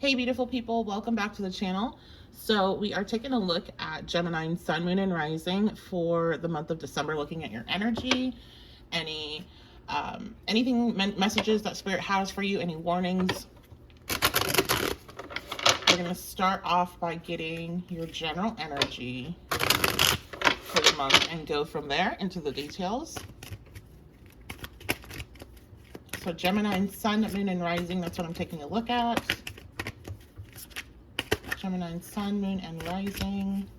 Hey beautiful people, welcome back to the channel. So we are taking a look at Gemini Sun, Moon, and Rising for the month of December, looking at your energy, any anything, messages that Spirit has for you, any warnings. We're going to start off by getting your general energy for the month and go from there into the details. So Gemini Sun, Moon, and Rising, that's what I'm taking a look at. Gemini Sun, Moon, and Rising.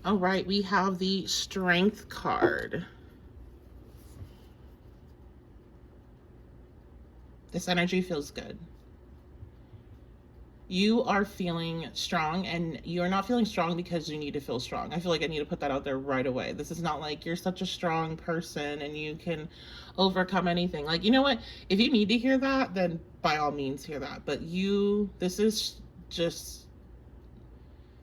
All right, we have the Strength card. This energy feels good. You are feeling strong, and you're not feeling strong because you need to feel strong. I feel like I need to put that out there right away. This is not like you're such a strong person and you can overcome anything. Like, you know what? If you need to hear that, then by all means hear that. But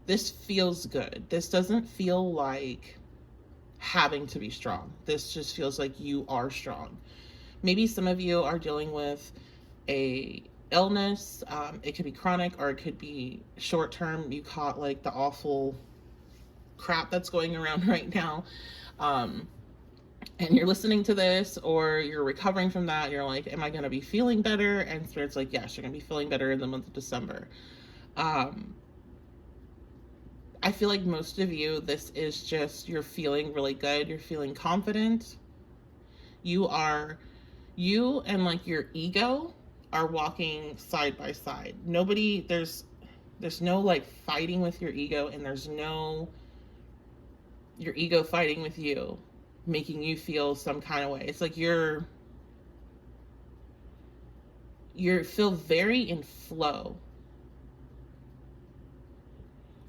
this feels good. This doesn't feel like having to be strong. This just feels like you are strong. Maybe some of you are dealing with a illness. It could be chronic or it could be short term. You caught like the awful crap that's going around right now. And you're listening to this or you're recovering from that. You're like, am I going to be feeling better? And Spirit's like, yes, you're going to be feeling better in the month of December. I feel like most of you, this is just, you're feeling really good. You're feeling confident. You and like your ego are walking side by side. There's no like fighting with your ego, and there's no your ego fighting with you, making you feel some kind of way. It's like you feel very in flow.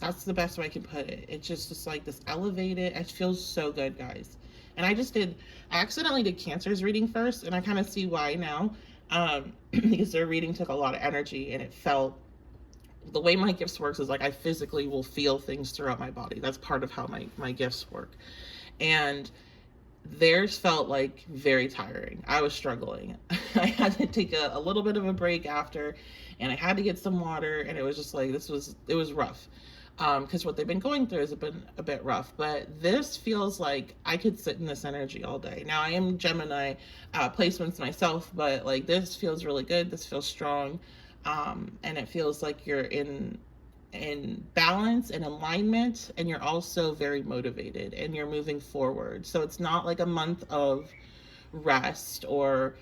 That's the best way I can put it. It's just like this elevated, it feels so good, guys. And I accidentally did Cancer's reading first, and I kind of see why now. Because their reading took a lot of energy, and it felt, the way my gifts works is like I physically will feel things throughout my body. That's part of how my gifts work. And theirs felt like very tiring. I was struggling. I had to take a little bit of a break after, and I had to get some water, and it was just like, it was rough. Because what they've been going through has been a bit rough, but this feels like I could sit in this energy all day. Now I am Gemini placements myself, but like this feels really good. This feels strong, and it feels like you're in balance and alignment, and you're also very motivated and you're moving forward. So it's not like a month of rest or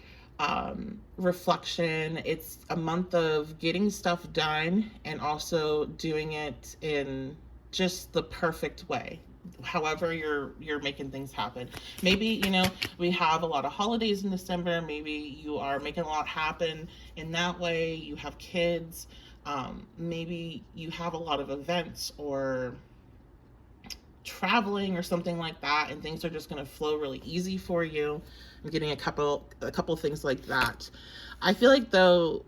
reflection. It's a month of getting stuff done and also doing it in just the perfect way, however you're making things happen. Maybe, we have a lot of holidays in December. Maybe you are making a lot happen in that way. You have kids. Maybe you have a lot of events or traveling or something like that, and things are just going to flow really easy for you. I'm getting a couple things like that. I feel like though,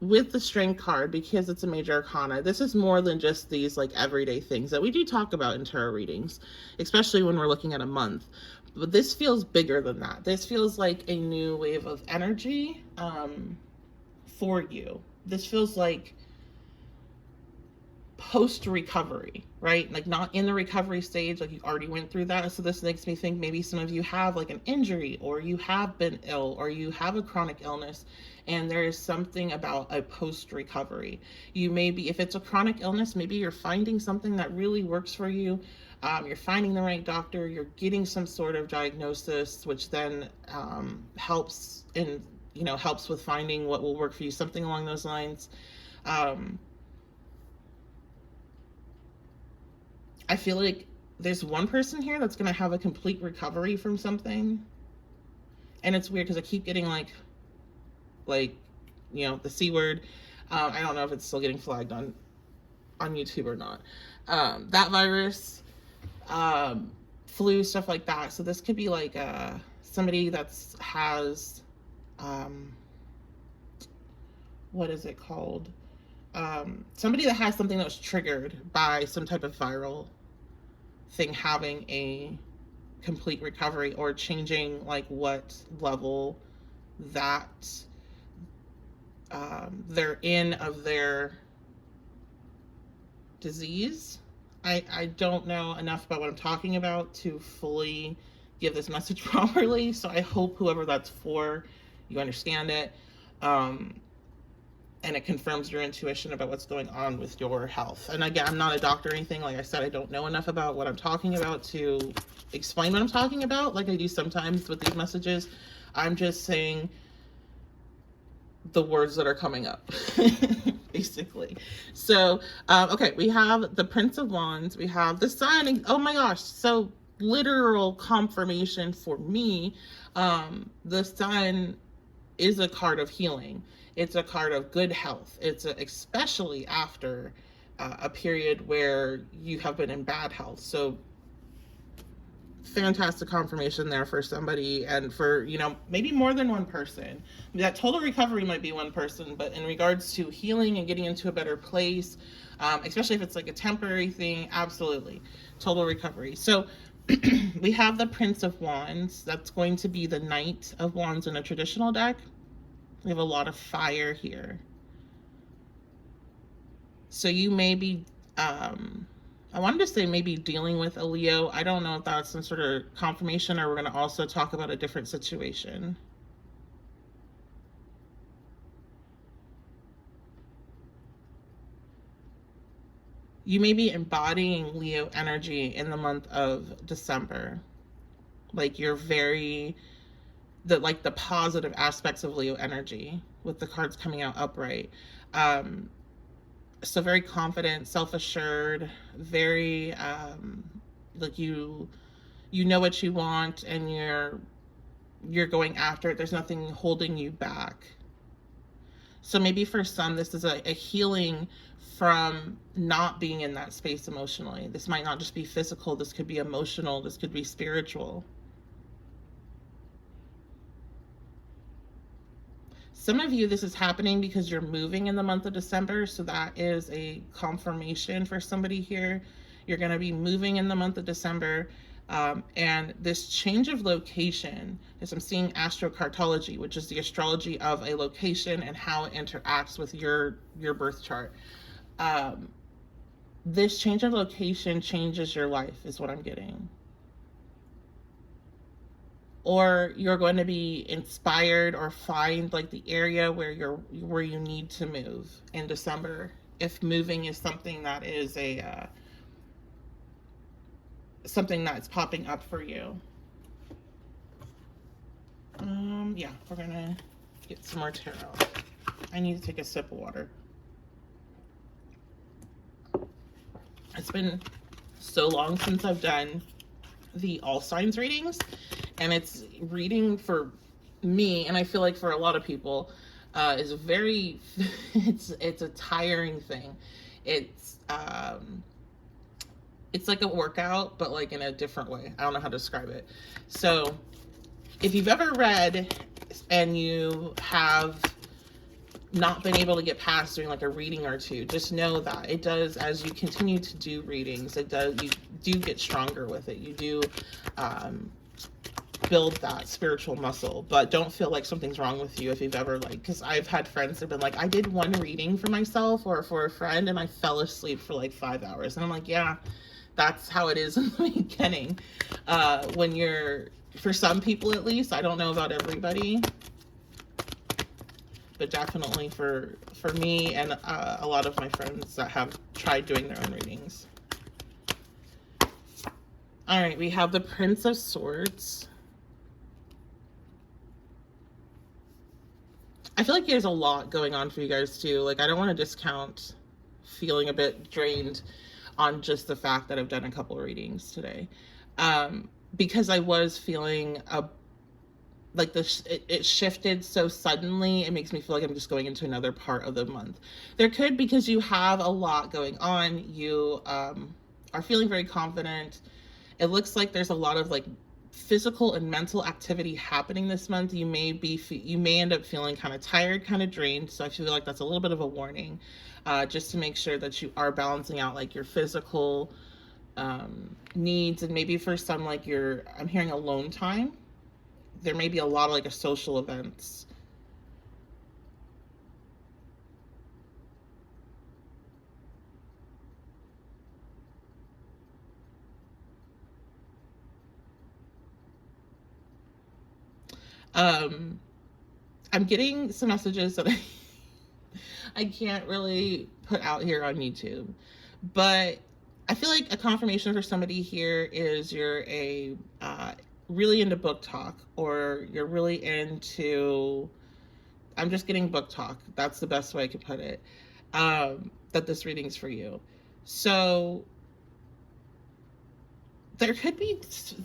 with the Strength card, because it's a major arcana, this is more than just these like everyday things that we do talk about in tarot readings, especially when we're looking at a month. But this feels bigger than that. This feels like a new wave of energy for you. This feels like post-recovery, right? Like not in the recovery stage, like you already went through that. So this makes me think maybe some of you have like an injury, or you have been ill, or you have a chronic illness, and there is something about a post-recovery. You may be, if it's a chronic illness, maybe you're finding something that really works for you. You're finding the right doctor, you're getting some sort of diagnosis, which then helps with finding what will work for you, something along those lines. I feel like there's one person here that's going to have a complete recovery from something. And it's weird because I keep getting like, the C word. I don't know if it's still getting flagged on YouTube or not. That virus, flu, stuff like that. So this could be like somebody has, what is it called? Somebody that has something that was triggered by some type of viral thing having a complete recovery, or changing like what level that they're in of their disease. I don't know enough about what I'm talking about to fully give this message properly, so I hope whoever that's for, you understand it, um, and it confirms your intuition about what's going on with your health. And again, I'm not a doctor or anything. Like I said, I don't know enough about what I'm talking about to explain what I'm talking about, like I do sometimes with these messages. I'm just saying the words that are coming up, basically. So, okay, we have the Prince of Wands, we have the Sun. Oh my gosh, so literal confirmation for me. The Sun is a card of healing. It's a card of good health. Especially after a period where you have been in bad health. So fantastic confirmation there for somebody, and for, you know, maybe more than one person. That total recovery might be one person, but in regards to healing and getting into a better place, especially if it's like a temporary thing, absolutely total recovery. So we have the Prince of Wands. That's going to be the Knight of Wands in a traditional deck. We have a lot of fire here. So you may be I wanted to say maybe dealing with a Leo. I don't know if that's some sort of confirmation, or we're going to also talk about a different situation. You may be embodying Leo energy in the month of December. Like you're very, the positive aspects of Leo energy with the cards coming out upright. So very confident, self-assured, very like you know what you want, and you're going after it. There's nothing holding you back. So maybe for some, this is a healing from not being in that space emotionally. This might not just be physical. This could be emotional. This could be spiritual. Some of you, this is happening because you're moving in the month of December. So that is a confirmation for somebody here. You're going to be moving in the month of December. And this change of location, as I'm seeing astrocartology, which is the astrology of a location and how it interacts with your birth chart. This change of location changes your life, is what I'm getting. Or you're going to be inspired or find like the area where you need to move in December, if moving is something that is something that's popping up for you. Yeah, we're gonna get some more tarot. I need to take a sip of water. It's been so long since I've done the all signs readings, and it's reading for me, and I feel like for a lot of people, is very it's a tiring thing. It's like a workout, but like in a different way. I don't know how to describe it. So if you've ever read and you have not been able to get past doing like a reading or two, just know that it does, as you continue to do readings, you do get stronger with it. You do build that spiritual muscle, but don't feel like something's wrong with you if you've ever, like, because I've had friends that have been like, I did one reading for myself or for a friend and I fell asleep for like 5 hours. And I'm like, yeah, that's how it is in the beginning. When you're, for some people at least, I don't know about everybody, but definitely for me and a lot of my friends that have tried doing their own readings. All right, we have the Prince of Swords. I feel like there's a lot going on for you guys too. Like, I don't want to discount feeling a bit drained on just the fact that I've done a couple of readings today. Because I was feeling like it shifted so suddenly. It makes me feel like I'm just going into another part of the month. There could, because you have a lot going on. You are feeling very confident. It looks like there's a lot of like physical and mental activity happening this month. You may end up feeling kind of tired, kind of drained. So I feel like that's a little bit of a warning, just to make sure that you are balancing out like your physical needs, and maybe for some, like I'm hearing alone time. There may be a lot of like social events. Um, I'm getting some messages that I can't really put out here on YouTube, but I feel like a confirmation for somebody here is you're a really into book talk, or you're really into. I'm just getting book talk. That's the best way I could put it. That this reading's for you. So there could be,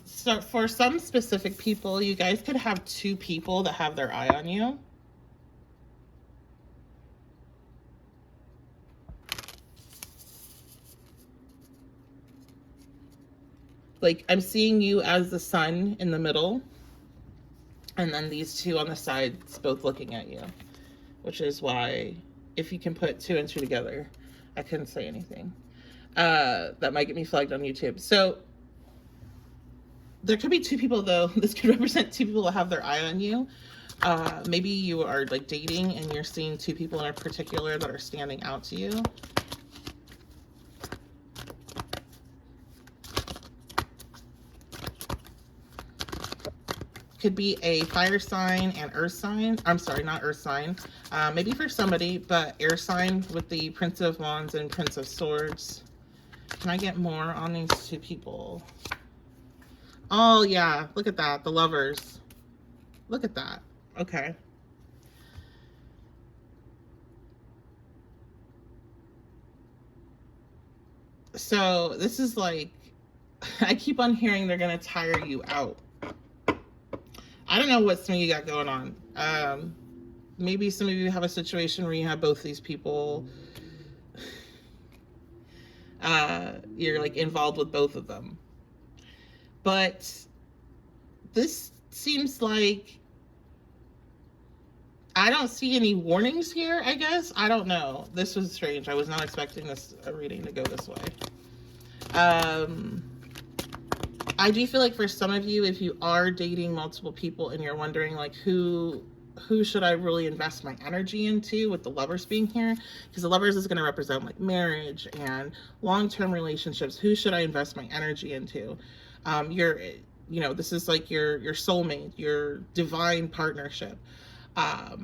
so for some specific people, you guys could have two people that have their eye on you. Like, I'm seeing you as the sun in the middle, and then these two on the sides both looking at you, which is why, if you can put two and two together, I couldn't say anything. That might get me flagged on YouTube. So there could be two people, though. This could represent two people that have their eye on you. Maybe you are like dating and you're seeing two people in particular that are standing out to you. Could be a fire sign and earth sign. I'm sorry, not earth sign. Maybe for somebody, but air sign with the Prince of Wands and Prince of Swords. Can I get more on these two people? Oh, yeah. Look at that. The lovers. Look at that. Okay. So this is like, I keep on hearing they're going to tire you out. I don't know what some of you got going on. Maybe some of you have a situation where you have both these people. You're like involved with both of them. But this seems like, I don't see any warnings here, I guess. I don't know. This was strange. I was not expecting this reading to go this way. I do feel like for some of you, if you are dating multiple people and you're wondering like who should I really invest my energy into, with the lovers being here, because the lovers is going to represent like marriage and long-term relationships. Who should I invest my energy into? This is like your soulmate, your divine partnership. I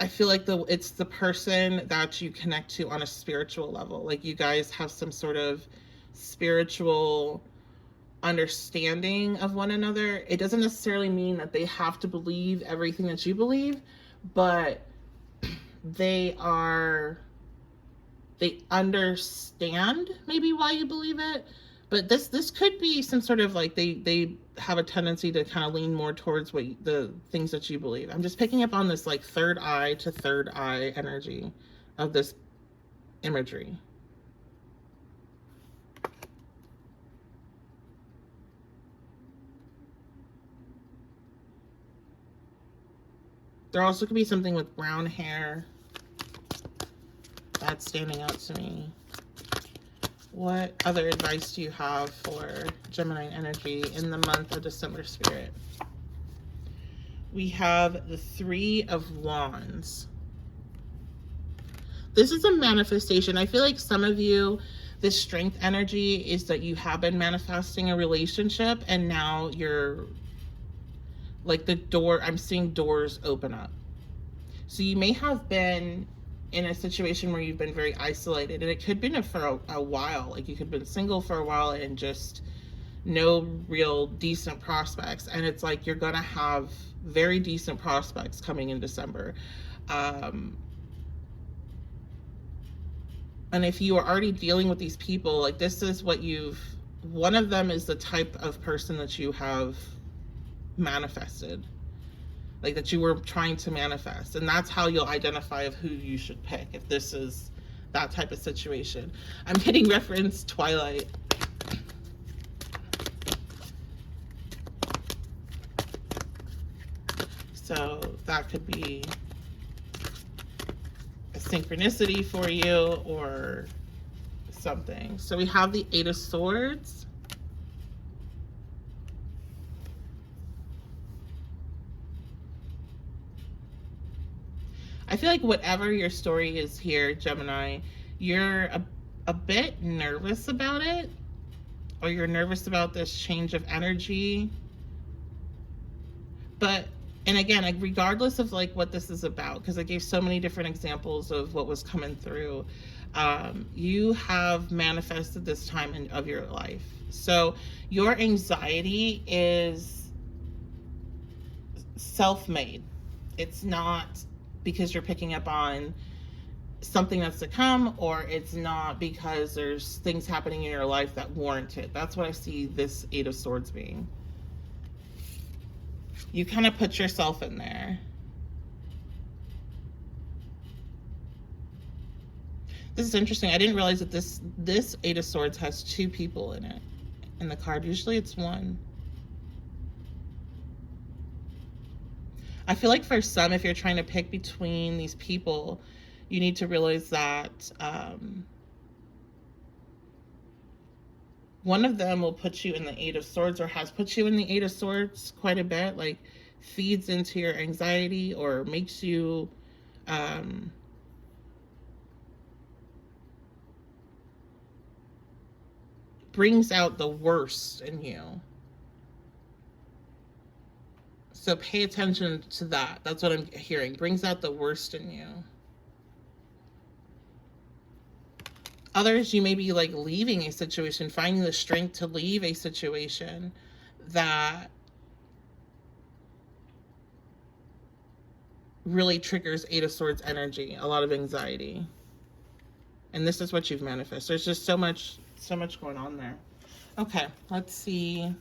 feel like it's the person that you connect to on a spiritual level. Like you guys have some sort of spiritual understanding of one another. It doesn't necessarily mean that they have to believe everything that you believe, but they understand maybe why you believe it. But this could be some sort of like they have a tendency to kind of lean more towards the things that you believe. I'm just picking up on this like third eye to third eye energy of this imagery. There also could be something with brown hair that's standing out to me. What other advice do you have for Gemini energy in the month of December, Spirit? We have the Three of Wands. This is a manifestation. I feel like some of you, this strength energy is that you have been manifesting a relationship and now you're like I'm seeing doors open up. So you may have been in a situation where you've been very isolated, and it could have been for a while. Like you could have been single for a while and just no real decent prospects. And it's like you're gonna have very decent prospects coming in December. And if you are already dealing with these people, like this is what one of them is the type of person that you have manifested, like that you were trying to manifest, and that's how you'll identify of who you should pick if this is that type of situation. I'm getting reference Twilight. So that could be a synchronicity for you or something. So we have the Eight of Swords. I feel like whatever your story is here, Gemini, you're a bit nervous about it, or you're nervous about this change of energy. But, and again, like, regardless of like what this is about, because I gave so many different examples of what was coming through, you have manifested this time of your life. So your anxiety is self-made. It's not because you're picking up on something that's to come, or it's not because there's things happening in your life that warrant it. That's what I see this Eight of Swords being. You kind of put yourself in there. This is interesting. I didn't realize that this Eight of Swords has two people in it, in the card. Usually it's one. I feel like for some, if you're trying to pick between these people, you need to realize that one of them will put you in the Eight of Swords, or has put you in the Eight of Swords quite a bit, like feeds into your anxiety or makes you brings out the worst in you. So pay attention to that. That's what I'm hearing. Brings out the worst in you. Others, you may be like leaving a situation, finding the strength to leave a situation that really triggers Eight of Swords energy, a lot of anxiety. And this is what you've manifested. There's just so much going on there. Okay, let's see.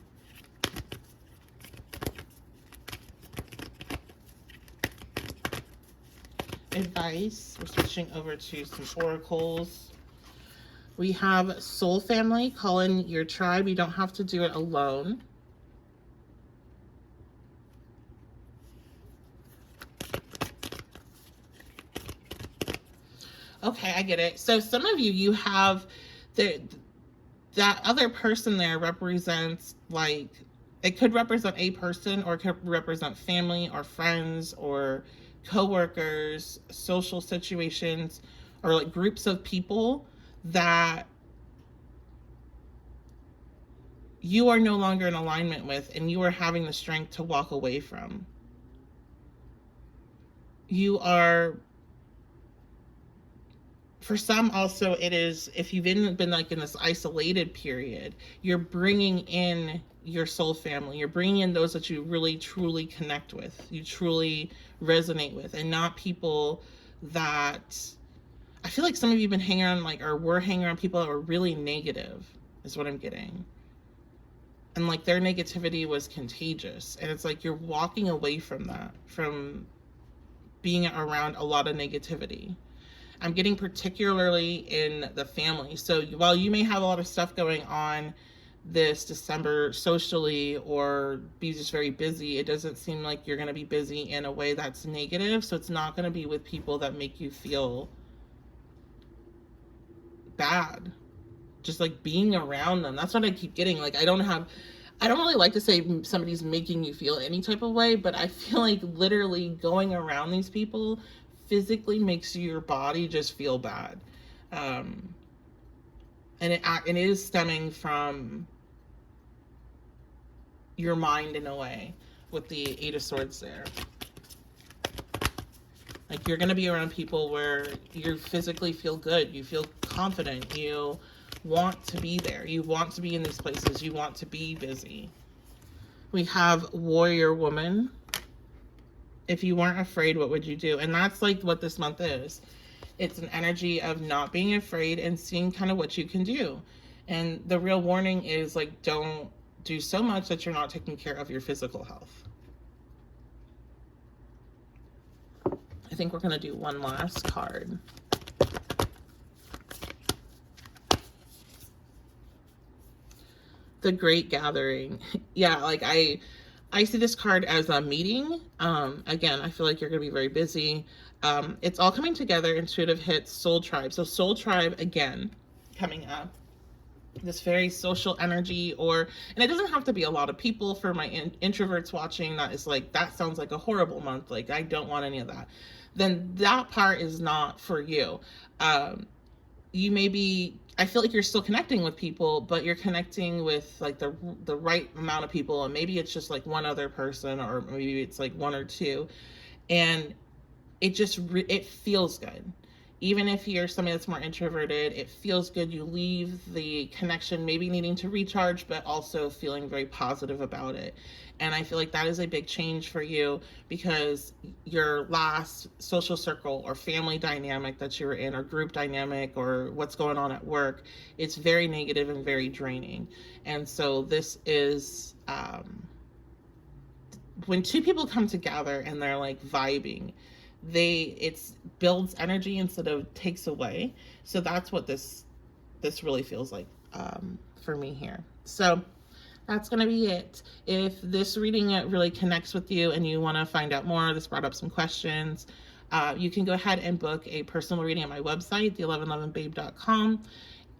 Advice. We're switching over to some oracles. We have Soul Family. Call in your tribe. You don't have to do it alone. Okay, I get it. So some of you have that other person there represents, like, it could represent a person, or it could represent family or friends or co-workers, social situations, or like groups of people that you are no longer in alignment with and you are having the strength to walk away from. You are, for some also, it is, if you've been like in this isolated period, you're bringing in your soul family. You're bringing in those that you really truly connect with, you truly resonate with, and not people that, I feel like some of you have been hanging around, like, or were hanging around people that were really negative, is what I'm getting. And like their negativity was contagious. And it's like you're walking away from that, from being around a lot of negativity. I'm getting particularly in the family. So while you may have a lot of stuff going on this December socially, or be just very busy, it doesn't seem like you're going to be busy in a way that's negative. So it's not going to be with people that make you feel bad. Just like being around them. That's what I keep getting. Like, I don't really like to say somebody's making you feel any type of way, but I feel like literally going around these people physically makes your body just feel bad. And it is stemming from your mind in a way, with the Eight of Swords there. Like, you're going to be around people where you physically feel good, you feel confident, you want to be there, you want to be in these places, you want to be busy. We have Warrior Woman. If you weren't afraid, what would you do? And that's like what this month is. It's an energy of not being afraid and seeing kind of what you can do. And the real warning is, like, don't do so much that you're not taking care of your physical health. I think we're going to do one last card. The Great Gathering. Yeah, like I see this card as a meeting. Again, I feel like you're going to be very busy. It's all coming together. Intuitive hits, Soul Tribe. So Soul Tribe, again, coming up. This very social energy, and it doesn't have to be a lot of people. For my introverts watching, that is like, that sounds like a horrible month. Like, I don't want any of that. Then that part is not for you. you may be, I feel like you're still connecting with people, but you're connecting with like the right amount of people, and maybe it's just like one other person, or maybe it's like one or two, and it just it feels good. Even if you're somebody that's more introverted, it feels good. You leave the connection maybe needing to recharge, but also feeling very positive about it. And I feel like that is a big change for you, because your last social circle or family dynamic that you were in, or group dynamic, or what's going on at work, it's very negative and very draining. And so this is when two people come together and they're like vibing, it's builds energy instead of takes away. So that's what this really feels like for me here. So that's going to be it. If this reading really connects with you and you want to find out more, this brought up some questions, you can go ahead and book a personal reading at my website, the1111babe.com.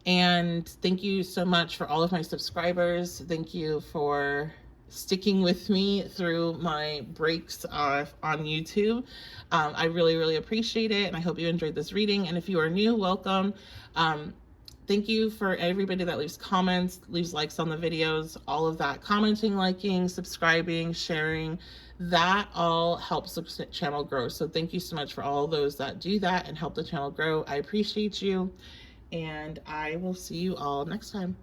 And thank you so much for all of my subscribers. Thank you for sticking with me through my breaks on YouTube. I really, really appreciate it, and I hope you enjoyed this reading. And if you are new, welcome. Thank you for everybody that leaves comments, leaves likes on the videos, all of that. Commenting, liking, subscribing, sharing, that all helps the channel grow. So thank you so much for all those that do that and help the channel grow. I appreciate you, and I will see you all next time.